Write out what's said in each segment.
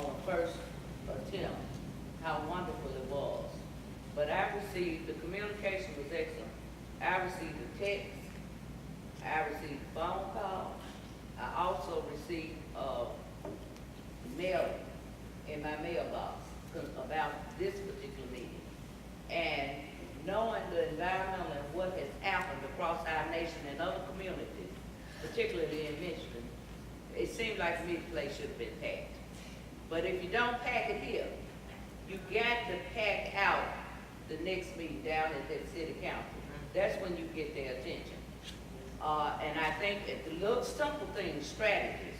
on the first attempt, how wonderful it was. But I received, the communication was excellent. I received a text, I received a phone call, I also received mail in my mailbox about this particular meeting. And knowing the environment and what has happened across our nation and other communities, particularly in Michigan, it seemed like to me the place should have been packed. But if you don't pack it here, you got to pack out the next meeting down at that city council. That's when you get their attention. And I think that the little simple things, strategies,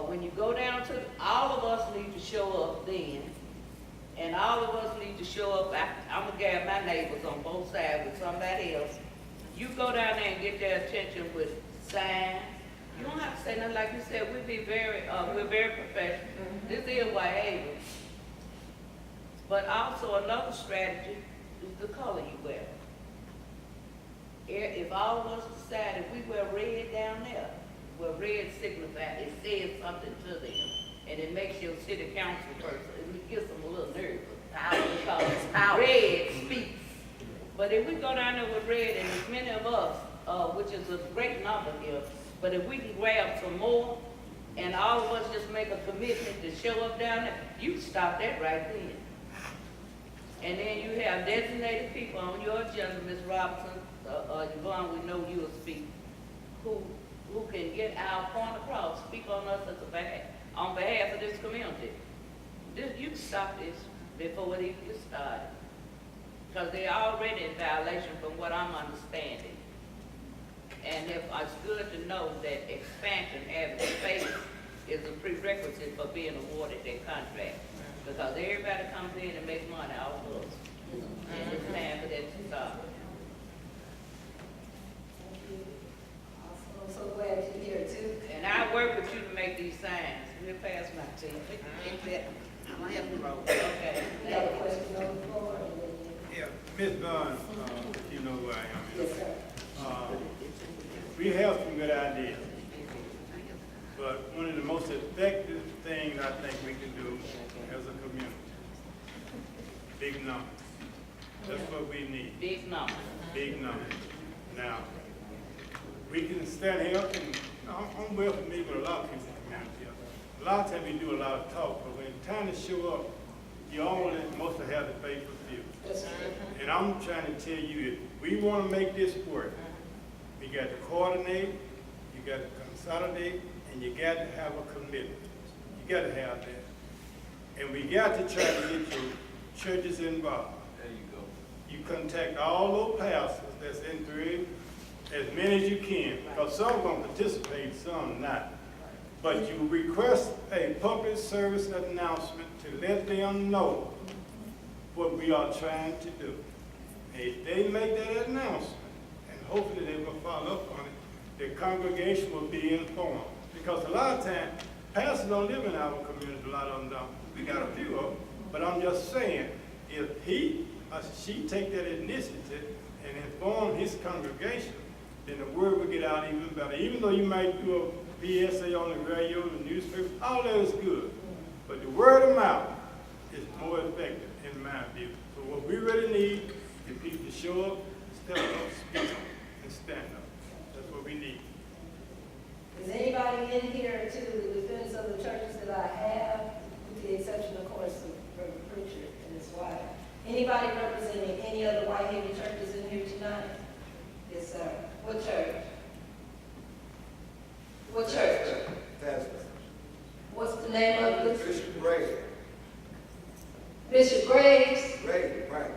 when you go down to, all of us need to show up then, and all of us need to show up. I'm gonna gather my neighbors on both sides with somebody else. You go down there and get their attention with signs. You don't have to say nothing, like you said, we're very professional. This is YA. But also another strategy is the color you wear. If all of us decide, if we wear red down there, well, red signifies, it says something to them, and it makes your city council person, it gives them a little nervous. Because red speaks. But if we go down there with red, and as many of us, which is a great number here, but if we can grab some more, and all of us just make a commitment to show up down there, you stop that right then. And then you have designated people on your agenda, Ms. Robinson, Yvonne, we know you'll speak, who can get our point across, speak on us on behalf of this community. You stop this before it even gets started. Because they're already in violation from what I'm understanding. And it's good to know that expansion, having space, is a prerequisite for being awarded that contract. Because everybody comes in and makes money off of us. And it's time for that to stop. I'm so glad you're here too. And I work with you to make these signs. We'll pass my to you. I'm gonna help you roll. Okay. You have a question on the floor? Yeah, Ms. Vaughn, you know who I am. Yes, sir. We have some good ideas, but one of the most effective things I think we can do as a community, big numbers. That's what we need, Big number. big numbers. Now, we can stand here and, I'm well familiar with a lot of people in the community. A lot of times we do a lot of talk, but when it's time to show up, you only mostly have the faithful few. Yes, sir. And I'm trying to tell you, if we want to make this work, we got to coordinate, you got to consolidate, and you got to have a commitment. You got to have that. And we got to try to get your churches involved. There you go. You contact all those pastors that's in through, as many as you can, because some are going to participate, some not. But you request a public service announcement to let them know what we are trying to do. If they make that announcement, and hopefully they will follow up on it, the congregation will be informed. Because a lot of times, pastors don't live in our community, a lot of them don't. We got a few of them, but I'm just saying, if he or she take that initiative and inform his congregation, then the word will get out even better. Even though you might do a PSA on the radio, the newspaper, all that is good. But the word of mouth is more effective in my view. So what we really need is people to show up, step up, speak up, and stand up. That's what we need. Is anybody in here to the defense of the churches that I have, with the exception, of course, of Reverend Pritchard and his wife? Anybody representing any other Whitehaven churches in here tonight? Yes, sir. What church? What church? What's the name of it? Bishop Gray. Bishop Graves? Gray, right.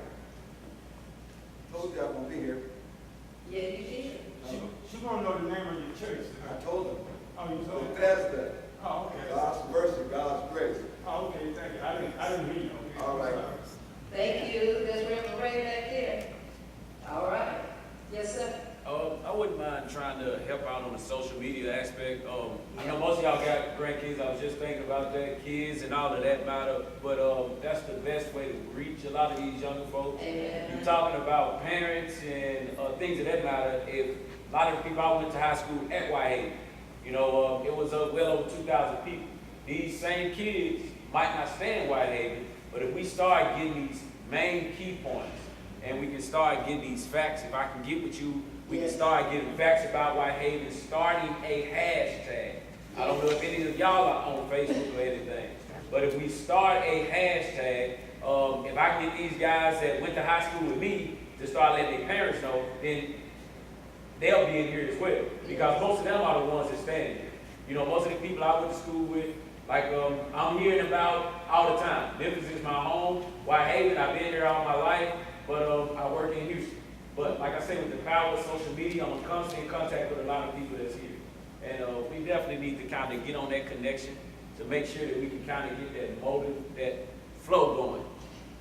Told you I won't be here. Yeah, you did. She want to know the name of your church. I told him. Oh, you told her? Bethesda. Oh, okay. God's mercy, God's grace. Oh, okay, thank you. I didn't hear you. Okay. All right. Thank you. There's Reverend Ray back there. All right. Yes, sir. I wouldn't mind trying to help out on the social media aspect. I know most of y'all got grandkids. I was just thinking about that, kids and all of that matter. But that's the best way to reach a lot of these younger folks. Amen. You're talking about parents and things of that matter. If a lot of people, I went to high school at Whitehaven. You know, it was well over 2,000 people. These same kids might not stay in Whitehaven, but if we start getting these main key points, and we can start getting these facts, if I can get with you, we can start getting facts about Whitehaven, starting a hashtag. I don't know if any of y'all are on Facebook or anything, but if we start a hashtag, if I can get these guys that went to high school with me to start letting their parents know, then they'll be in here as well. Because most of them are the ones that stand here. You know, most of the people I went to school with, like I'm hearing about all the time. Memphis is my home. Whitehaven, I've been here all my life, but I work in Houston. But like I said, with the power of social media, I'm in constant contact with a lot of people that's here. And we definitely need to kind of get on that connection to make sure that we can kind of get that motive, that flow going.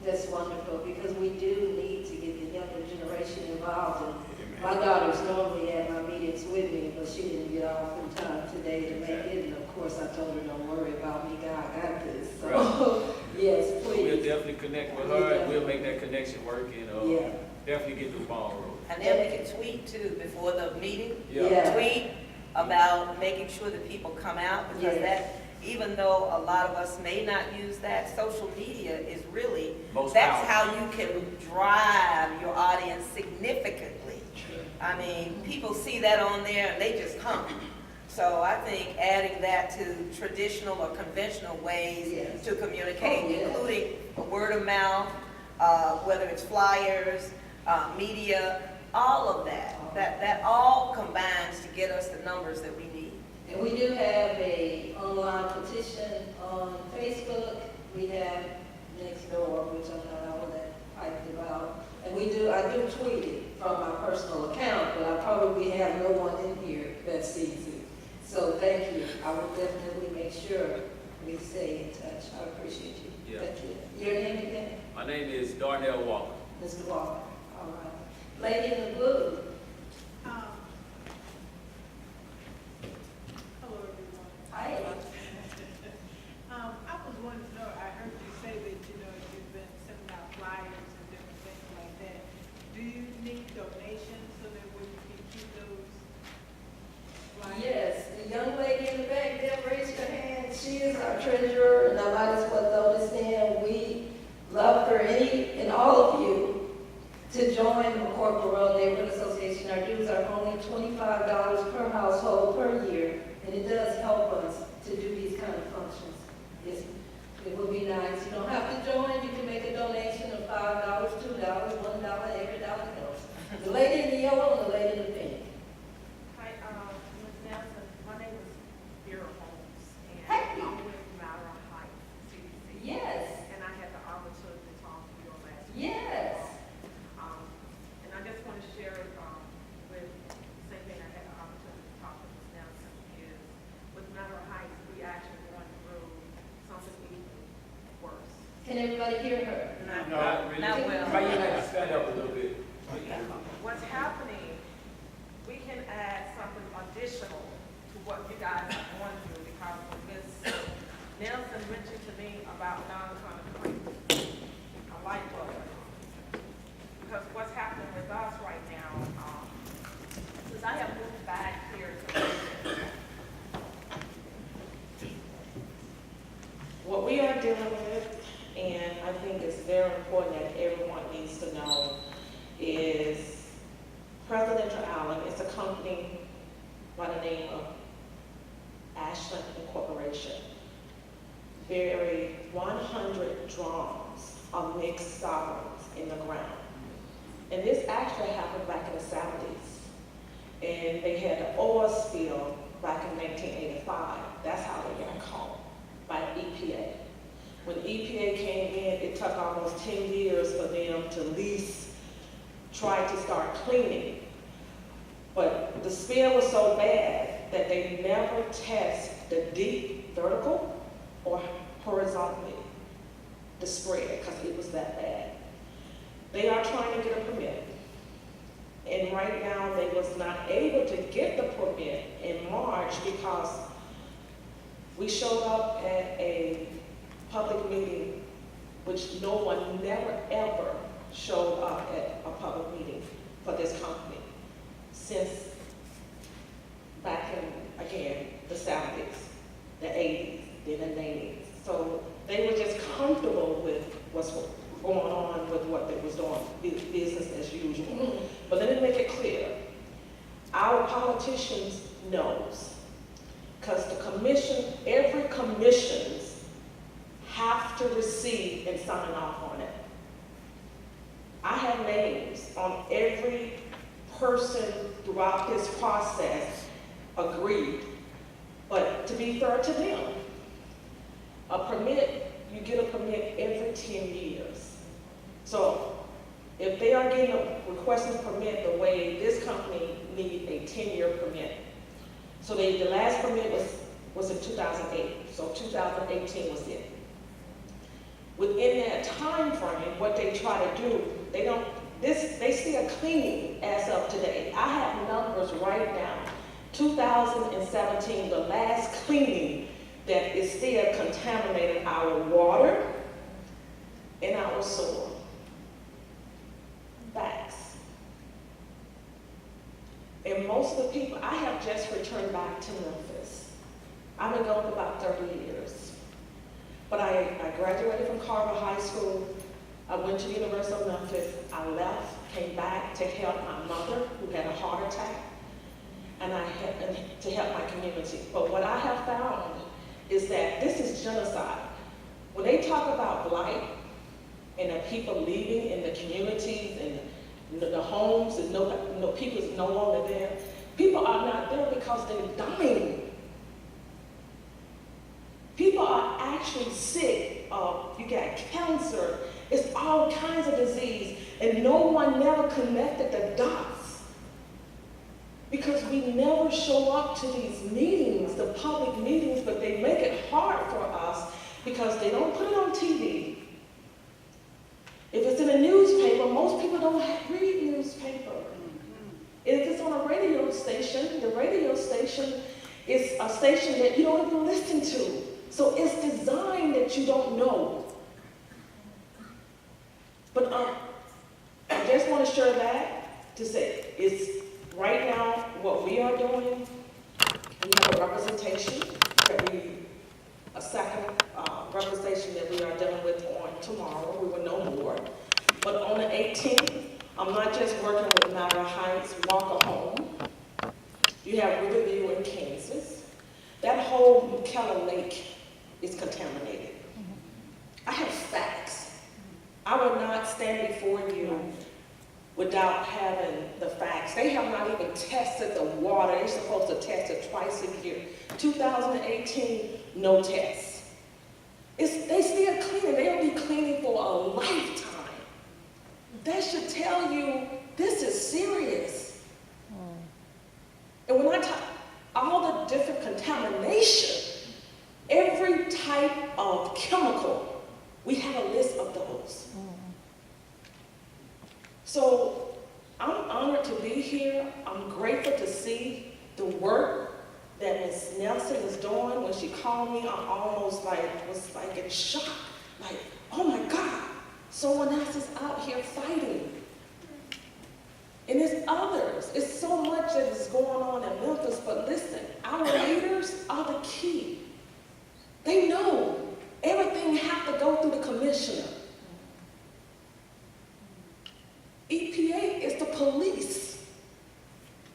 That's wonderful, because we do need to get the younger generation involved. And my daughter's normally at my meetings with me, but she didn't get off in time today to make it. And of course, I told her, don't worry about me, God got this. So, Right. yes, We'll please. definitely connect with her, and we'll make that connection work, and Yeah. definitely get the ball rolling. And then we can tweet too before the meeting. Yeah. Tweet about making sure that people come out, because Yes. that, even though a lot of us may not use that, social media is really, Most that's powerful. how you can drive your audience significantly. I mean, people see that on there and they just come. So I think adding that to traditional or conventional ways Yes. to communicate, Oh, yes. including word of mouth, whether it's flyers, media, all of that. That all combines to get us the numbers that we need. And we do have a online petition on Facebook. We have Nextdoor, which I'm not all that hyped about. And I do tweet it from my personal account, but I probably have no one in here that sees it. So thank you. I will definitely make sure we stay in touch. I appreciate you. Yeah. Thank you. Your name again? My name is Darnell Walker. Mr. Walker. All right. Lady in the blue. Hello, everyone. Hi. I was wanting to know, I heard you say that, you've been sending out flyers and different things like that. Do you need donations so that we can keep those flyers? Yes, the young lady in the back there, raise her hand. She is our treasurer, and I might as well throw this in. We love for any and all of you to join the Corporal Road Neighborhood Association. Our dues are only $25 per household per year, and it does help us to do these kind of functions. It would be nice. You don't have to join. You can make a donation of $5, $2, $1, every dollar counts. The lady in the yellow and the lady in the pink. Hi, Ms. Nelson, my name is Vera Holmes, and Hey. I'm with Matter Heights CDC. Yes. And I had the opportunity to talk to you last week. Yes. And I just want to share with, same thing I had the opportunity to talk to Ms. Nelson is, with Matter Heights, we actually going through something even worse. Can everybody hear her? Not really. Not well. How you have to stand up a little bit? What's happening, we can add something additional to what you guys are going through, because when Ms. Nelson mentioned to me about non-concrete, a light bulb. Because what's happening with us right now, since I have moved back here to Memphis, What we are dealing with, and I think it's very important that everyone needs to know, is Presidential Island is a company by the name of Ashland Incorporation. Buried 100 drums of mixed solids in the ground. And this actually happened back in the 70s. And they had an oil spill back in 1985. That's how they got caught by EPA. When EPA came in, it took almost 10 years for them to at least try to start cleaning. But the spill was so bad that they never test the deep vertical or horizontally the spread, because it was that bad. They are trying to get a permit. And right now, they was not able to get the permit in March because we showed up at a public meeting, which no one never ever showed up at a public meeting for this company since back in, again, the 70s, the 80s, then the 90s. So they were business as usual. But let me make it clear. Our politicians knows, because the commission, every commissions have to receive and sign off on it. I have names on every person throughout this process agreed, but to be fair to them, a permit, you get a permit every 10 years. So if they are getting a requesting permit the way this company needs a 10-year permit. So the last permit was in 2008, so 2018 was it. Within that time frame, what they try to do, they still cleaning as of today. I have numbers right now, 2017, the last cleaning that is still contaminating our water and our soil. Facts. And most of the people, I have just returned back to Memphis. I've been gone for about 30 years. But I graduated from Carver High School. I went to the University of Memphis. I left, came back to help my mother who had a heart attack, and to help my community. But what I have found is that this is genocide. When they talk about blight and the people leaving in the communities and the homes, and people is no longer there, people are not there because they're dying. People are actually sick. You got cancer. It's all kinds of disease, and no one never connected the dots because we never show up to these meetings, the public meetings, but they make it hard for us because they don't put it on TV. If it's in a newspaper, most people don't read newspaper. If it's on a radio station, the radio station is a station that you don't even listen to. So it's designed that you don't know. But I just want to share that to say it's right now what we are doing. We have a representation a second representation that we are dealing with on tomorrow. We will know more. But on the 18th, I'm not just working with Niagara Heights, Walker Home. You have Riverview in Kansas. That whole McKellar Lake is contaminated. I have facts. I will not stand before you without having the facts. They have not even tested the water. They're supposed to test it twice a year. 2018, no tests. They still cleaning. They'll be cleaning for a lifetime. That should tell you this is serious. And when I talk all the different contamination, every type of chemical, we have a list of those. So I'm honored to be here. I'm grateful to see the work that Ms. Nelson is doing. When she called me, I almost was in shock. Like, oh my God, someone else is out here fighting. And there's others. It's so much that is going on in Memphis, but listen, our leaders are the key. They know everything has to go through the commissioner. EPA is the police.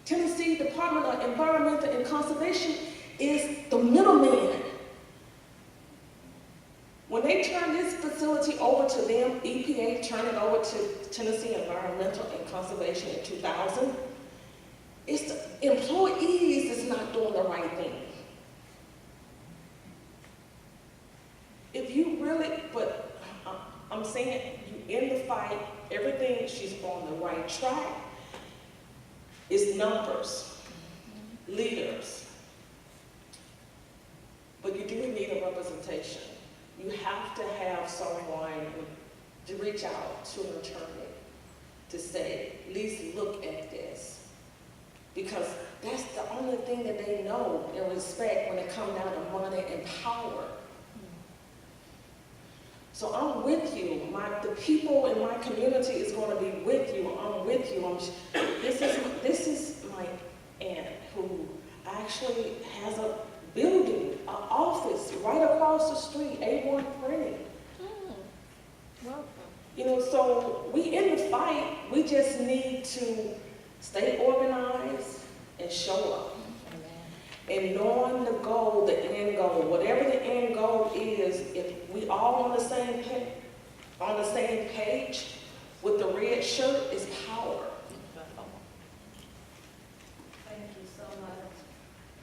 Tennessee Department of Environmental and Conservation is the middleman. When they turn this facility over to them, EPA turned it over to Tennessee Environmental and Conservation in 2000, it's the employees that's not doing the right thing. If you really, but I'm saying you in the fight, everything, she's on the right track. It's numbers, leaders. But you do need a representation. You have to have someone to reach out to an attorney to say, at least look at this. Because that's the only thing that they know and respect when it comes down to money and power. So I'm with you. The people in my community is going to be with you. I'm with you. This is my aunt who actually has a building, an office right across the street, A1 Printing. Welcome. You know, so we in the fight, we just need to stay organized and show up. And knowing the goal, the end goal, whatever the end goal is, if we all on the same page with the red shirt, is power. Thank you so much.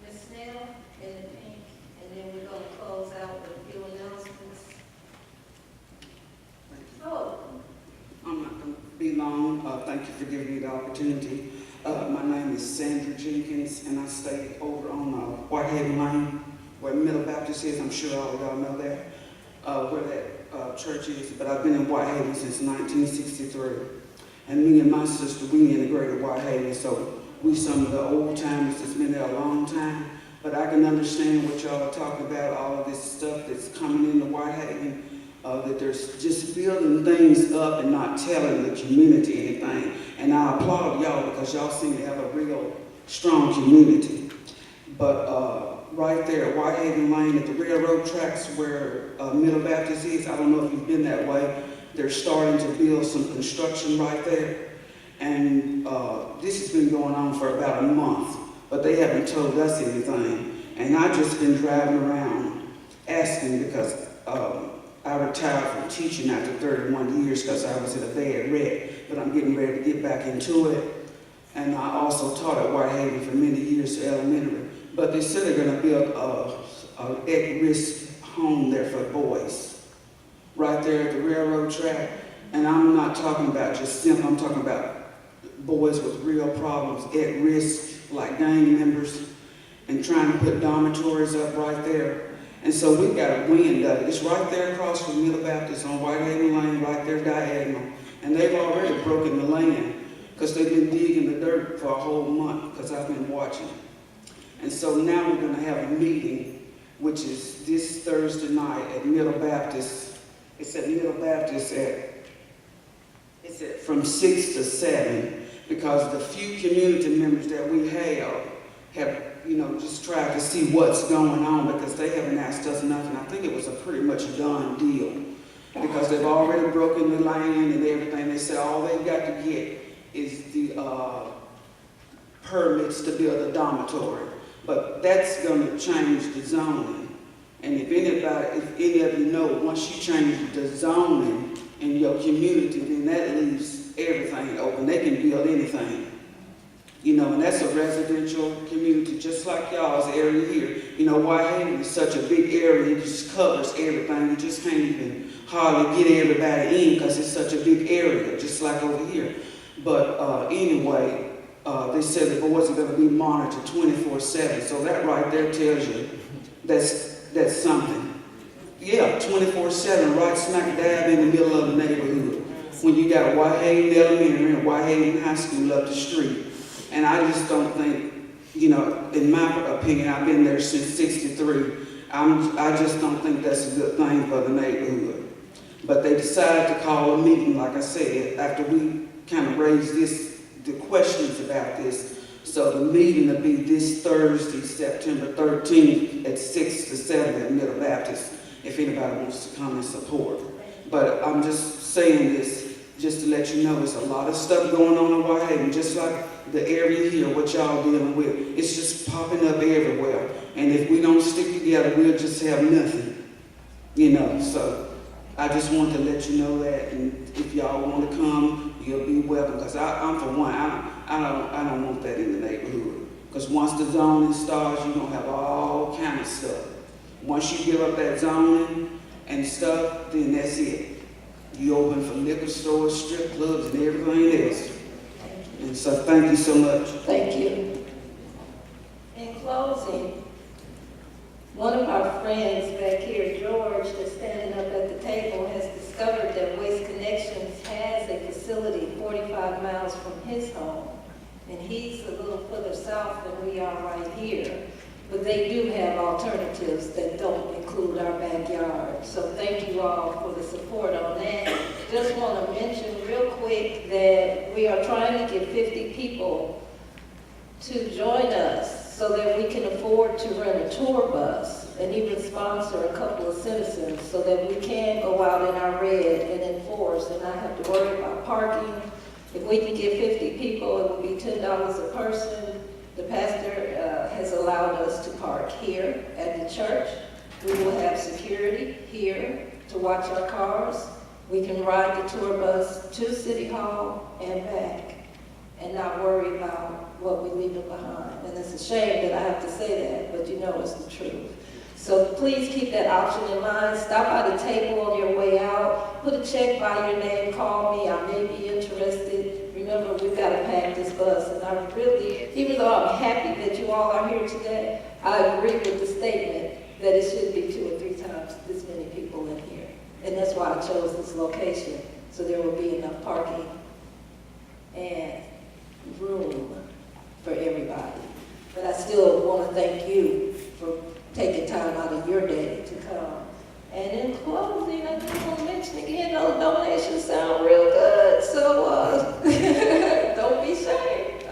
Ms. Snell in the pink, and then we're gonna close out with a few announcements. Oh, I'm not going to be long. Thank you for giving me the opportunity. My name is Sandra Jenkins, and I stay over on Whitehaven Lane, where Middle Baptist is. I'm sure all of y'all know that, where that church is. But I've been in Whitehaven since 1963. And me and my sister, we integrated Whitehaven, so we some of the old timers that's been there a long time. But I can understand what y'all are talking about, all of this stuff that's coming into Whitehaven. That there's just building things up and not telling the community anything. And I applaud y'all because y'all seem to have a real strong community. But right there at Whitehaven Lane at the railroad tracks where Middle Baptist is, I don't know if you've been that way, they're starting to build some construction right there. And this has been going on for about a month, but they haven't told us anything. And I've just been driving around asking because I retired from teaching after 31 years because I was in a bad wreck, but I'm getting ready to get back into it. And I also taught at Whitehaven for many years, elementary. But they said they're going to build a at-risk home there for boys, right there at the railroad track. And I'm not talking about just simple, I'm talking about boys with real problems, at risk, like gang members, and trying to put dormitories up right there. And so we got a wind of it. It's right there across from Middle Baptist on Whitehaven Lane, right there diagonal. And they've already broken the land because they've been digging the dirt for a whole month because I've been watching. And so now we're going to have a meeting, which is this Thursday night at Middle Baptist. It's at Middle Baptist from 6 to 7 because the few community members that we have, just tried to see what's going on because they haven't asked us nothing. I think it was a pretty much done deal because they've already broken the land and everything. They said all they've got to get is the permits to build a dormitory. But that's going to change the zoning. And if any of you know, once you change the zoning in your community, then that leaves everything open. They can build anything. And that's a residential community, just like y'all's area here. Whitehaven is such a big area, it just covers everything. You just can't even hardly get everybody in because it's such a big area, just like over here. But anyway, they said the boys are going to be monitored 24/7. So that right there tells you that's something. Yeah, 24/7, right smack dab in the middle of the neighborhood. When you got Whitehaven Elementary and Whitehaven High School up the street. And I just don't think, in my opinion, I've been there since '63. I just don't think that's a good thing for the neighborhood. But they decided to call a meeting, like I said, after we kind of raised the questions about this. So the meeting will be this Thursday, September 13th at 6 to 7 at Middle Baptist, if anybody wants to come and support. But I'm just saying this just to let you know there's a lot of stuff going on in Whitehaven, just like the area here, what y'all dealing with. It's just popping up everywhere. And if we don't stick together, we'll just have nothing. So I just want to let you know that. And if y'all want to come, you'll be welcome. Because I'm for one, I don't want that in the neighborhood. Because once the zoning starts, you're going to have all kind of stuff. Once you give up that zoning and stuff, then that's it. You open for liquor stores, strip clubs, and everything else. And so thank you so much. thank you. In closing, one of our friends back here, George, that's standing up at the table, has discovered that Waste Connections has a facility 45 miles from his home. And he's a little further south than we are right here. But they do have alternatives that don't include our backyard. So thank you all for the support on that. Just want to mention real quick that we are trying to get 50 people to join us so that we can afford to rent a tour bus. and even sponsor a couple of citizens so that we can go out in our red and enforce and not have to worry about parking. If we can get 50 people, it would be $10 a person. The pastor has allowed us to park here at the church. We will have security here to watch our cars. We can ride the tour bus to City Hall and back and not worry about what we leave behind. And it's a shame that I have to say that, but you know it's the truth. So please keep that option in mind. Stop by the table on your way out. Put a check by your name. Call me. I may be interested. Remember, we've got to pack this bus. And I really, even though I'm happy that you all are here today, I agree with the statement that it should be 2 or 3 times this many people in here. And that's why I chose this location, so there will be enough parking and room for everybody. But I still want to thank you for taking time out of your day to come. And in closing, I just want to mention again, those donations sound real good, so don't be ashamed.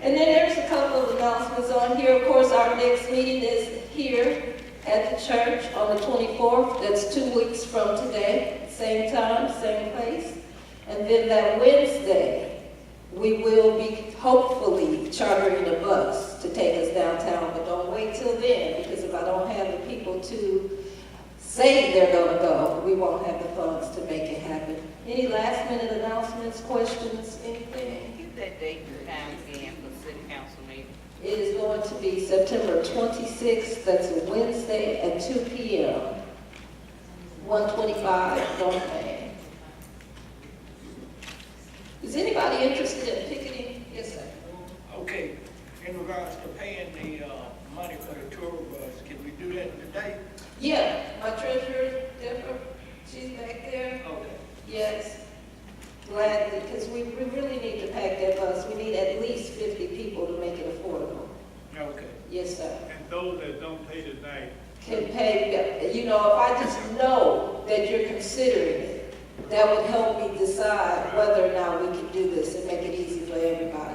And then there's a couple of announcements on here. Of course, our next meeting is here at the church on the 24th. That's 2 weeks from today, same time, same place. And then that Wednesday, we will be hopefully chartering a bus to take us downtown, but don't wait till then, because if I don't have the people to say they're gonna go, we won't have the funds to make it happen. Any last minute announcements, questions, anything? Give that date and time again for city council meeting. It is going to be September 26th, that's a Wednesday at 2 p.m. 125 North Main. Is anybody interested in picketing? Yes, sir. Okay, in regards to paying the money for the tour bus, can we do that today? Yeah, my treasurer, Deborah, she's back there. Okay. Yes, gladly, because we really need to pack that bus. We need at least 50 people to make it affordable. Okay. Yes, sir. And those that don't pay tonight, Can pay, you know, if I just know that you're considering it, that would help me decide whether or not we can do this and make it easy for everybody.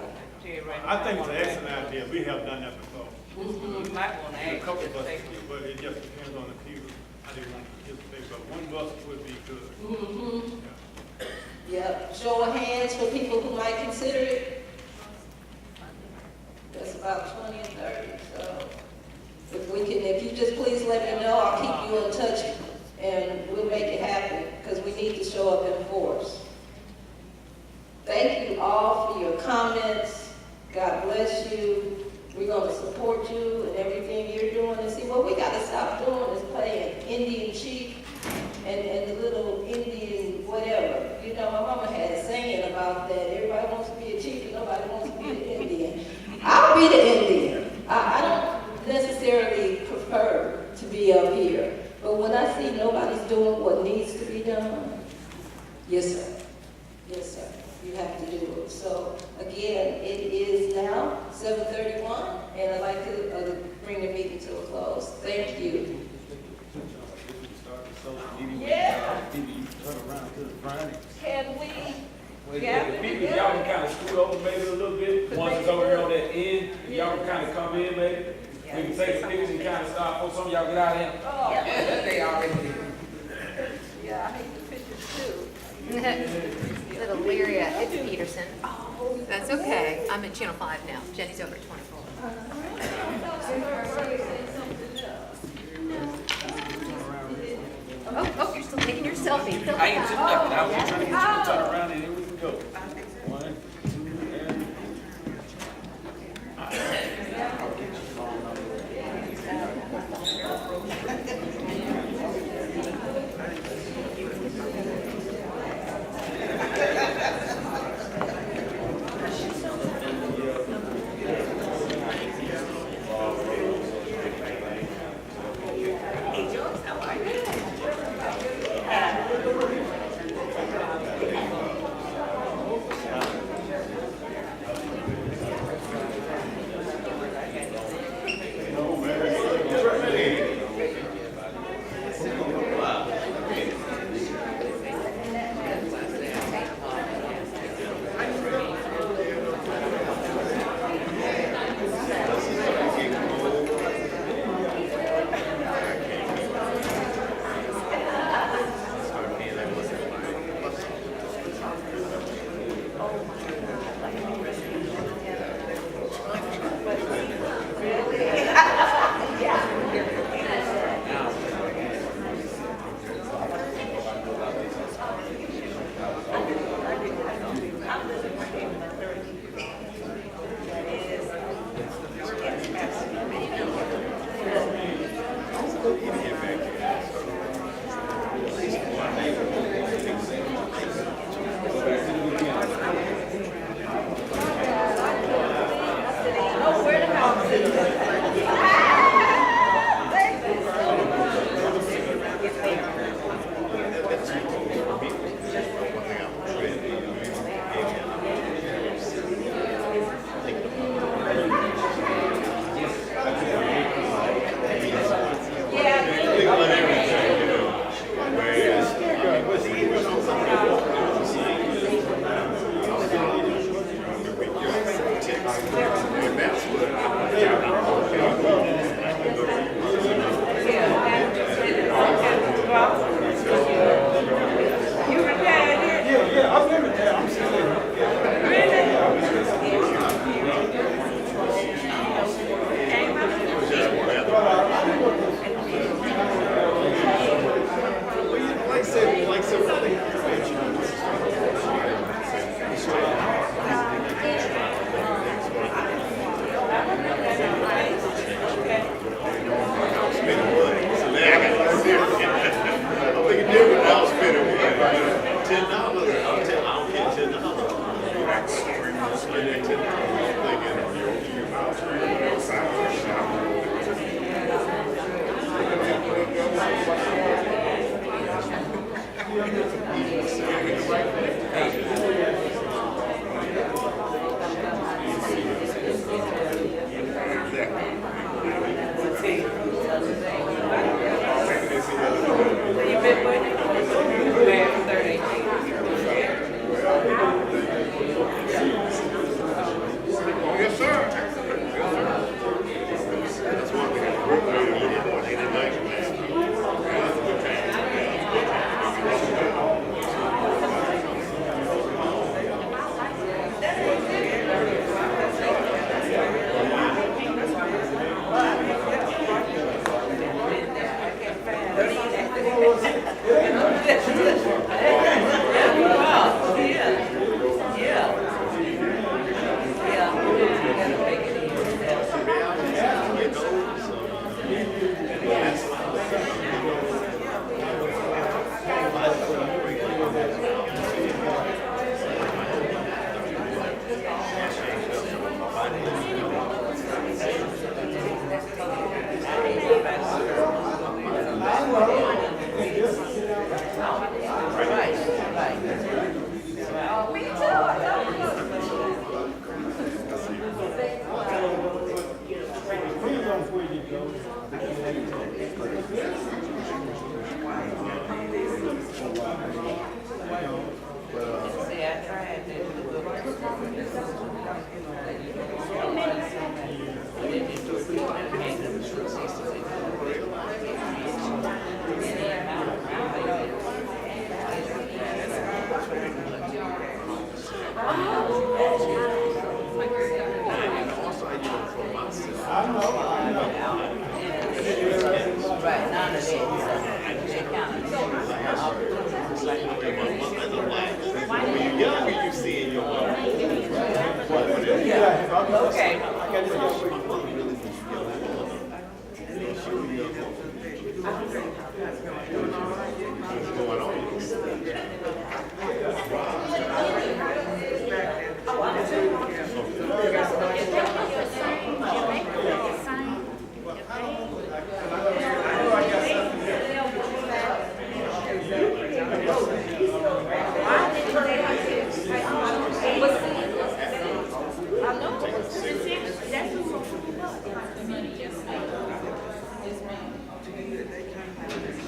I think it's an excellent idea. We have done that before. You might want to A ask couple them of to us, take but it just depends on the people, how they want to participate, but one bus would be good. Mm-hmm. Yeah. Yep, show of hands for people who might consider it. That's about 20 and 30, so if we can, if you just please let me know, I'll keep you in touch and we'll make it happen, because we need to show up in force. Thank you all for your comments. God bless you. We're going to support you and everything you're doing. And see, what we got to stop doing is playing Indian chief and the little Indian whatever. You know, my mama had a saying about that. Everybody wants to be a chief and nobody wants to be an Indian. I'll be the Indian. I don't necessarily prefer to be up here. But when I see nobody's doing what needs to be done, yes, sir. Yes, sir. You have to do it. So, again, it is now 7:31, and I'd like to bring the meeting to a close. Thank you. Yeah. Can we Well, gather if people, together? y'all can kind of scoot over maybe a little bit, once it's over here on that end, y'all can kind of come in maybe. We can take the pictures and kind of start, before some of y'all get out of here. Oh, They already did. yeah, I hate the pictures too. Little Lyria, it's Peterson. Oh, that's okay. I'm at Channel 5 now. Jenny's over at 24. Oh, you're still taking your selfie. I ain't sitting up, I was just trying to get you to turn around and here we can go. 1, 2, and.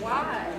Why?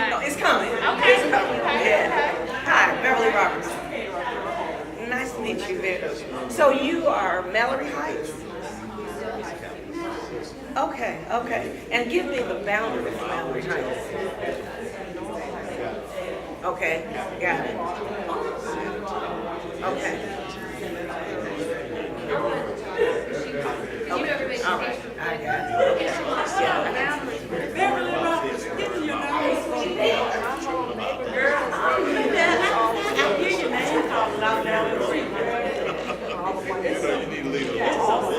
No, it's coming. Okay. It's coming. Okay. Yeah. Hi, Beverly Roberts. Nice to meet you, Vic. So you are Mallory Heights? Okay, okay. And give me the boundary of Mallory Heights. Okay, got it. Okay. You everybody. All right, I got it. Beverly Roberts, give me your name. Girl, I hear your name calling out down the street. You need to leave it alone.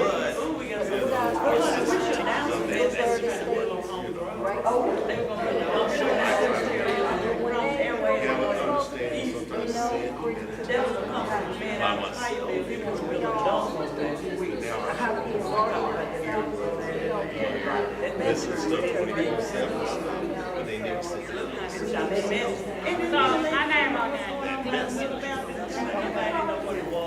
This is stuff when they use samples, but they never say that. So my name on there.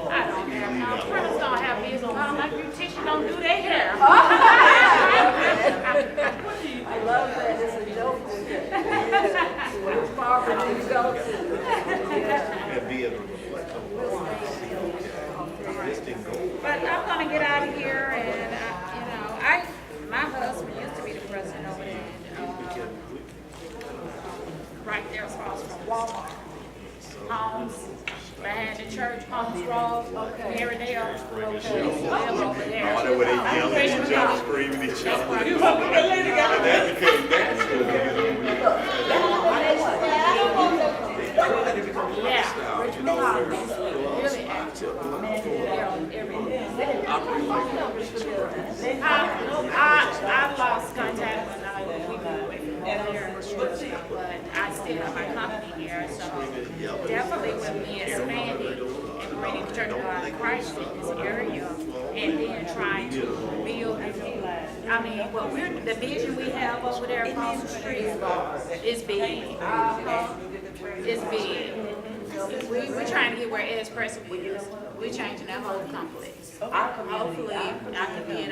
I don't care. No, Prentice don't have his on. My beautician don't do their hair. I love that, it's a joke with it. Which barber do you go to? And be able to reflect on what this didn't go. But I'm gonna get out of here and, my husband used to be the president over there. Right there across from Walmart. Homes, behind the church, Homes Road, Marinelle. Live over there. Oh, that way they yelling at each other, screaming at each other. And that became Yeah. Really active. I lost contact when we moved away from there, but I still have my company here, so definitely with me expanding and bringing the Church of God in Christ in this area, and then trying to build. I mean, the vision we have over there across the street is big. It's big. We're trying to get where Ed's Pressing is. We're changing that whole complex. Hopefully, I can get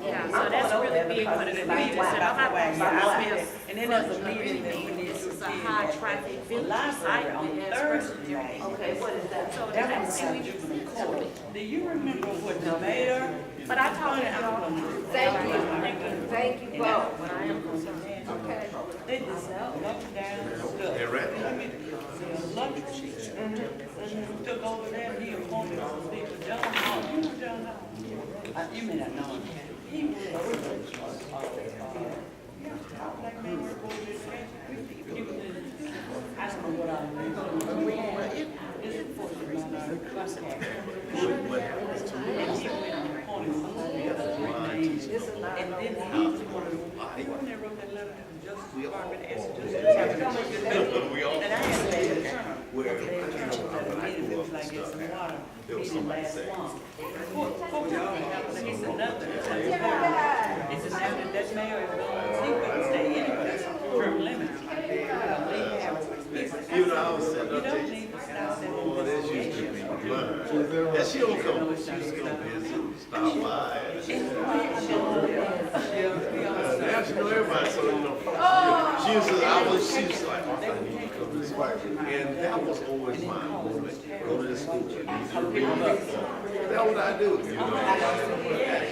yeah, so that's really big for the community. So I'm not going to miss. And then there's a meeting this is a high traffic village site with Ed's Pressing. Okay, what is that? So that's Do you remember what the mayor? but I told you. Thank you both. Okay. They just locked down stuff. They're ready. Took over there and he appointed some people. John Hall, you know John Hall? You may not know him. He was black man worked for this he was in, I don't know what I mean. It's unfortunate. What happens to me? And he went and appointed somebody else. And then he was the one that wrote that letter to the Justice Department asking Justice. We all. And I had to ask the Turner. Where They were trying to when I it grew was up like and get stuff, some water. there was He didn't somebody last saying, long. He said nothing. He said now that mayor is gone, he couldn't stay anyway. Term limit. you know, I was sitting You up don't there. need to stop that. Oh, this used to be blood. And she don't come, she used to go visit, stop by. Now she know everybody, so you know. She used to, she was like, I need to come to this fight. And that was always my moment. Go to the school, need to read up. That's what I do, you know. I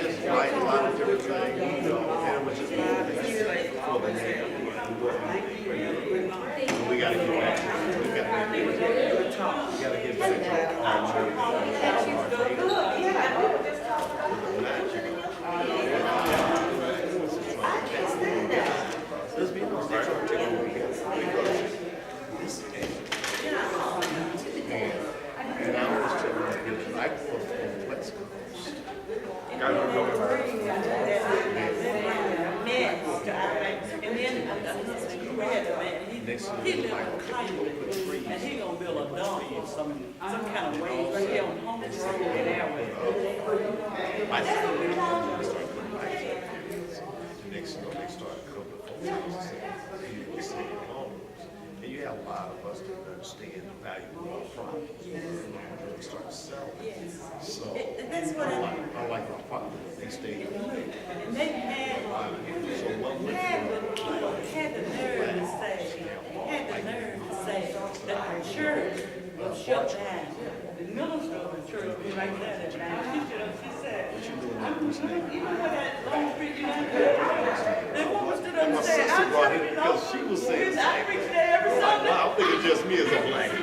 just write a lot of different things, you know, and it was just for the name. We gotta get back. We gotta get Let's be honest, they're trying to take over again. And I was telling my people, I was from West Coast. Got to go. And then we had a man, he lived in Hollywood, and he gonna build a dome or some kind of way, right here on Holmes Road in Airway. My family started putting lights on. The next, they started a couple of hotels. People were staying in homes. And you have a lot of us didn't understand the value of our property. And they started selling. So, That's what I like my father, they stayed. And they had So what we had the nerve to say that the church was shut down. The minister of the church was right there that night. She said, even with that long street, you know, the woman stood up and my said, sister brought I'm it because she was saying, I reached there every Sunday. I think it's just me as a black man.